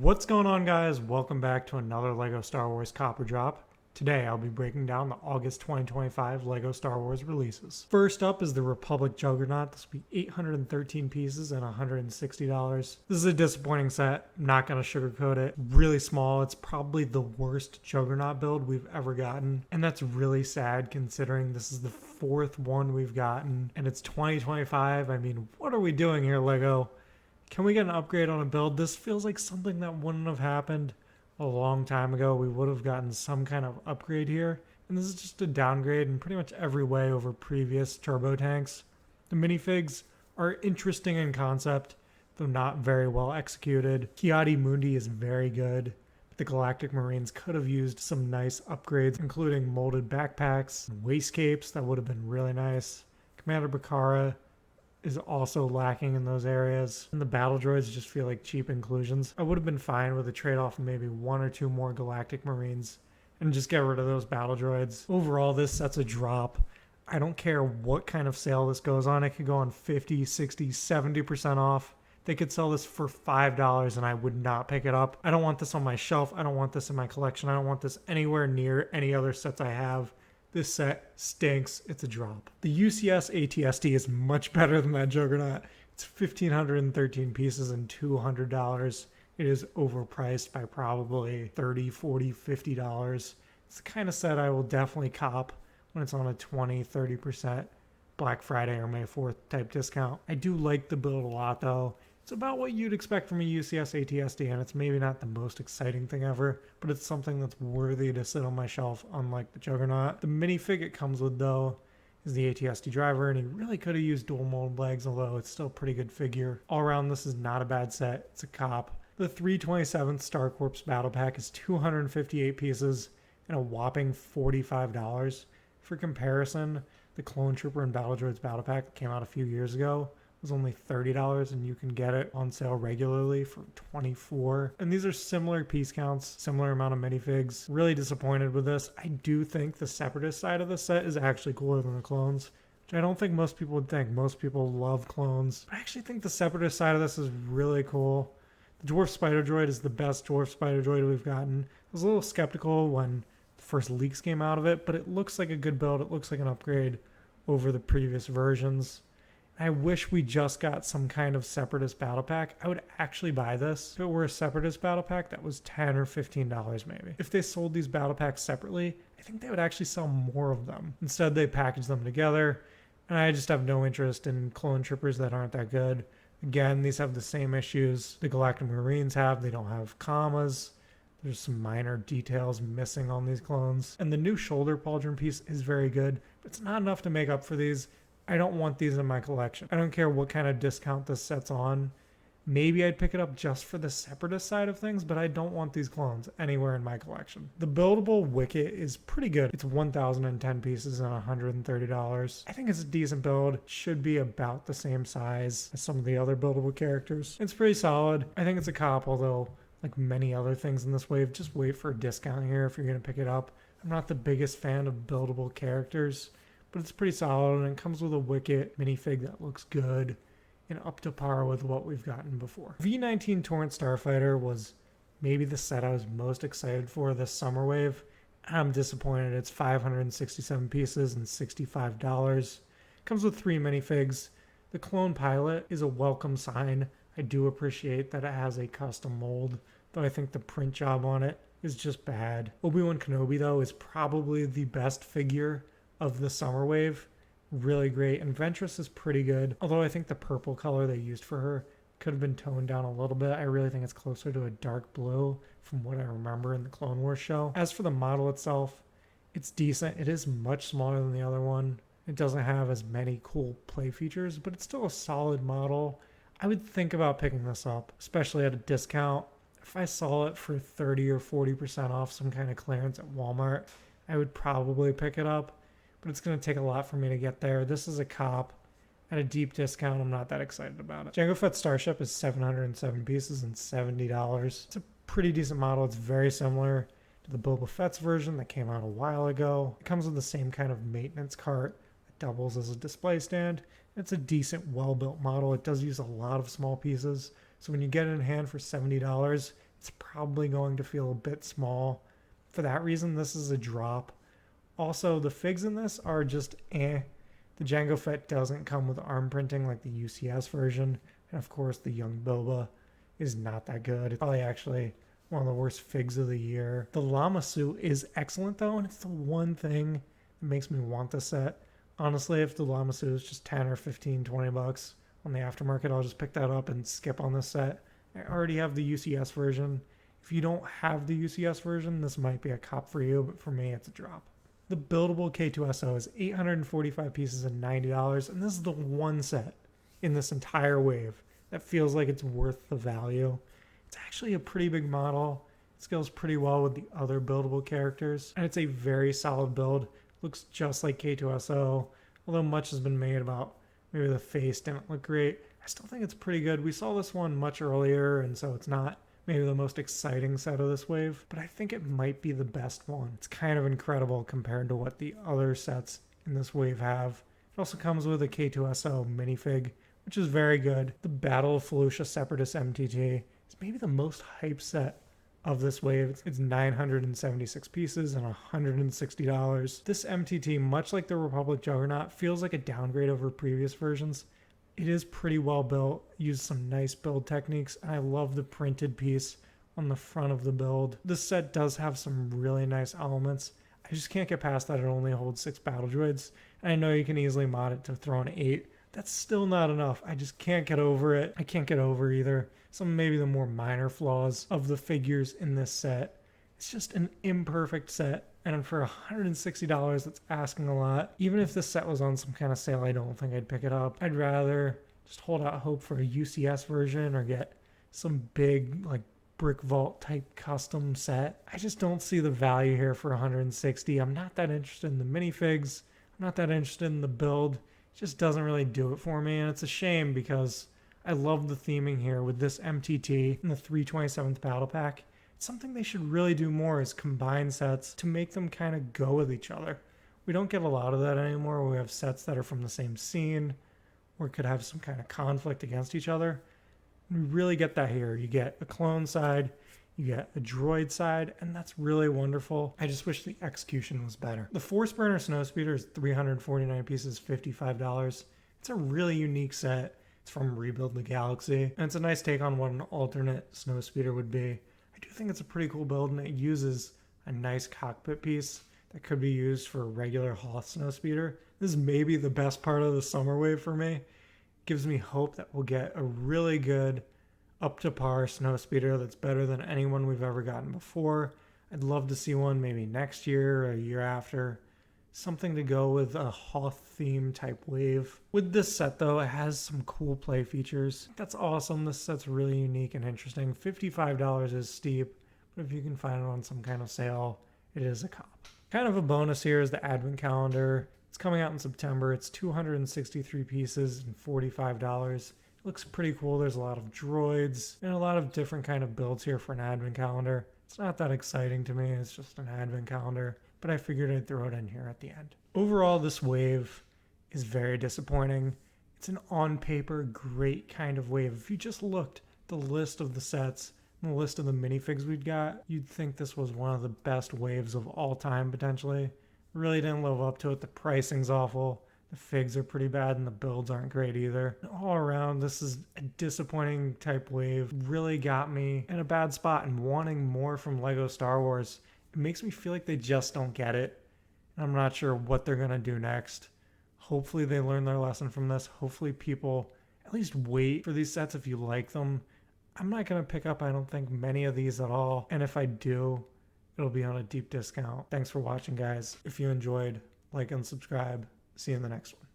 What's going on, guys? Welcome back to another LEGO Star Wars Copper Drop. Today I'll be breaking down the August 2025 LEGO Star Wars releases. First up is the Republic Juggernaut. This will be 813 pieces and $160. This is a disappointing set. I'm not going to sugarcoat it. Really small. It's probably the worst Juggernaut build we've ever gotten. And that's really sad considering this is the fourth one we've gotten. And it's 2025. I mean, what are we doing here, LEGO? Can we get an upgrade on a build? This feels like something that wouldn't have happened a long time ago. We would have gotten some kind of upgrade here. And this is just a downgrade in pretty much every way over previous turbo tanks. The minifigs are interesting in concept, though not very well executed. Ki-Adi-Mundi is very good. But the Galactic Marines could have used some nice upgrades, including molded backpacks and waist capes. That would have been really nice. Commander Bakara is also lacking in those areas. And the battle droids just feel like cheap inclusions. I would have been fine with a trade-off of maybe one or two more Galactic Marines and just get rid of those battle droids. Overall, this set's a drop. I don't care what kind of sale this goes on. It could go on 50, 60, 70% off. They could sell this for $5 and I would not pick it up. I don't want this on my shelf. I don't want this in my collection. I don't want this anywhere near any other sets I have. This set stinks. It's a drop. The UCS ATST is much better than that Juggernaut. It's 1,513 pieces and $200. It is overpriced by probably $30, $40, $50. It's the kind of set I will definitely cop when it's on a 20, 30% Black Friday or May 4th type discount. I do like the build a lot though. It's about what you'd expect from a UCS ATSD, and it's maybe not the most exciting thing ever, but it's something that's worthy to sit on my shelf, unlike the Juggernaut. The minifig it comes with, though, is the ATSD driver, and he really could have used dual mold legs, although it's still a pretty good figure. All around, this is not a bad set. It's a cop. The 327th Star Corps Battle Pack is 258 pieces and a whopping $45. For comparison, the Clone Trooper and Battle Droids Battle Pack that came out a few years ago was only $30, and you can get it on sale regularly for $24. And these are similar piece counts, similar amount of minifigs. Really disappointed with this. I do think the Separatist side of the set is actually cooler than the clones, which I don't think most people would think. Most people love clones. But I actually think the Separatist side of this is really cool. The Dwarf Spider Droid is the best Dwarf Spider Droid we've gotten. I was a little skeptical when the first leaks came out of it, but it looks like a good build. It looks like an upgrade over the previous versions. I wish we just got some kind of Separatist battle pack. I would actually buy this if it were a Separatist battle pack that was $10 or $15 maybe. If they sold these battle packs separately, I think they would actually sell more of them. Instead, they package them together, and I just have no interest in clone troopers that aren't that good. Again, these have the same issues the Galactic Marines have. They don't have commas. There's some minor details missing on these clones. And the new shoulder pauldron piece is very good, but it's not enough to make up for these. I don't want these in my collection. I don't care what kind of discount this set's on. Maybe I'd pick it up just for the Separatist side of things, but I don't want these clones anywhere in my collection. The buildable Wicket is pretty good. It's 1,010 pieces and $130. I think it's a decent build. It should be about the same size as some of the other buildable characters. It's pretty solid. I think it's a cop, although like many other things in this wave, just wait for a discount here if you're going to pick it up. I'm not the biggest fan of buildable characters, but it's pretty solid, and it comes with a Wicket minifig that looks good and up to par with what we've gotten before. V-19 Torrent Starfighter was maybe the set I was most excited for this summer wave. I'm disappointed. It's 567 pieces and $65. Comes with 3 minifigs. The Clone Pilot is a welcome sign. I do appreciate that it has a custom mold, though I think the print job on it is just bad. Obi-Wan Kenobi, though, is probably the best figure of the summer wave. Really great. And Ventress is pretty good, although I think the purple color they used for her could have been toned down a little bit. I really think it's closer to a dark blue from what I remember in the Clone Wars show. As for the model itself, it's decent. It is much smaller than the other one. It doesn't have as many cool play features, but it's still a solid model. I would think about picking this up, especially at a discount. If I saw it for 30 or 40% off some kind of clearance at Walmart, I would probably pick it up. But it's going to take a lot for me to get there. This is a cop at a deep discount. I'm not that excited about it. Jango Fett Starship is 707 pieces and $70. It's a pretty decent model. It's very similar to the Boba Fett's version that came out a while ago. It comes with the same kind of maintenance cart that doubles as a display stand. It's a decent, well-built model. It does use a lot of small pieces. So when you get it in hand for $70, it's probably going to feel a bit small. For that reason, this is a drop. Also, the figs in this are just eh. The Jango Fett doesn't come with arm printing like the UCS version. And of course, the Young Boba is not that good. It's probably actually one of the worst figs of the year. The llama suit is excellent though, and it's the one thing that makes me want the set. Honestly, if the llama suit is just 10 or 15, 20 bucks on the aftermarket, I'll just pick that up and skip on this set. I already have the UCS version. If you don't have the UCS version, this might be a cop for you, but for me, it's a drop. The buildable K2SO is 845 pieces and $90, and this is the one set in this entire wave that feels like it's worth the value. It's actually a pretty big model. It scales pretty well with the other buildable characters, and it's a very solid build. Looks just like K2SO, although much has been made about maybe the face didn't look great. I still think it's pretty good. We saw this one much earlier, and so it's not maybe the most exciting set of this wave, but I think it might be the best one. It's kind of incredible compared to what the other sets in this wave have. It also comes with a K2SO minifig, which is very good. The Battle of Felucia Separatist MTT is maybe the most hyped set of this wave. It's 976 pieces and $160. This MTT, much like the Republic Juggernaut, feels like a downgrade over previous versions. It is pretty well built, uses some nice build techniques, and I love the printed piece on the front of the build. This set does have some really nice elements. I just can't get past that it only holds 6 battle droids. And I know you can easily mod it to throw in 8. That's still not enough. I just can't get over it. I can't get over either some maybe the more minor flaws of the figures in this set. It's just an imperfect set, and for $160, that's asking a lot. Even if this set was on some kind of sale, I don't think I'd pick it up. I'd rather just hold out hope for a UCS version or get some big like brick vault type custom set. I just don't see the value here for $160. I'm not that interested in the minifigs. I'm not that interested in the build. It just doesn't really do it for me, and it's a shame because I love the theming here with this MTT and the 327th Battle Pack. It's something they should really do more is combine sets to make them kind of go with each other. We don't get a lot of that anymore. We have sets that are from the same scene or could have some kind of conflict against each other. We really get that here. You get a clone side, you get a droid side, and that's really wonderful. I just wish the execution was better. The Force Burner Snowspeeder is 349 pieces, $55. It's a really unique set. It's from Rebuild the Galaxy, and it's a nice take on what an alternate Snowspeeder would be. I do think it's a pretty cool build, and it uses a nice cockpit piece that could be used for a regular Hoth Snowspeeder. This is maybe the best part of the summer wave for me. It gives me hope that we'll get a really good, up-to-par Snowspeeder that's better than anyone we've ever gotten before. I'd love to see one maybe next year or a year after. Something to go with a Hoth theme type wave. With this set though, it has some cool play features. That's awesome. This set's really unique and interesting. $55 is steep, but if you can find it on some kind of sale, it is a cop. Kind of a bonus here is the advent calendar. It's coming out in September. It's 263 pieces and $45. It looks pretty cool. There's a lot of droids and a lot of different kind of builds here for an advent calendar. It's not that exciting to me. It's just an advent calendar, but I figured I'd throw it in here at the end. Overall, this wave is very disappointing. It's an on paper great kind of wave. If you just looked at the list of the sets and the list of the minifigs we'd got, you'd think this was one of the best waves of all time potentially. Really didn't live up to it. The pricing's awful. The figs are pretty bad and the builds aren't great either. All around, this is a disappointing type wave. Really got me in a bad spot and wanting more from LEGO Star Wars. It makes me feel like they just don't get it. And I'm not sure what they're going to do next. Hopefully they learn their lesson from this. Hopefully people at least wait for these sets if you like them. I'm not going to pick up, I don't think, many of these at all. And if I do, it'll be on a deep discount. Thanks for watching, guys. If you enjoyed, like and subscribe. See you in the next one.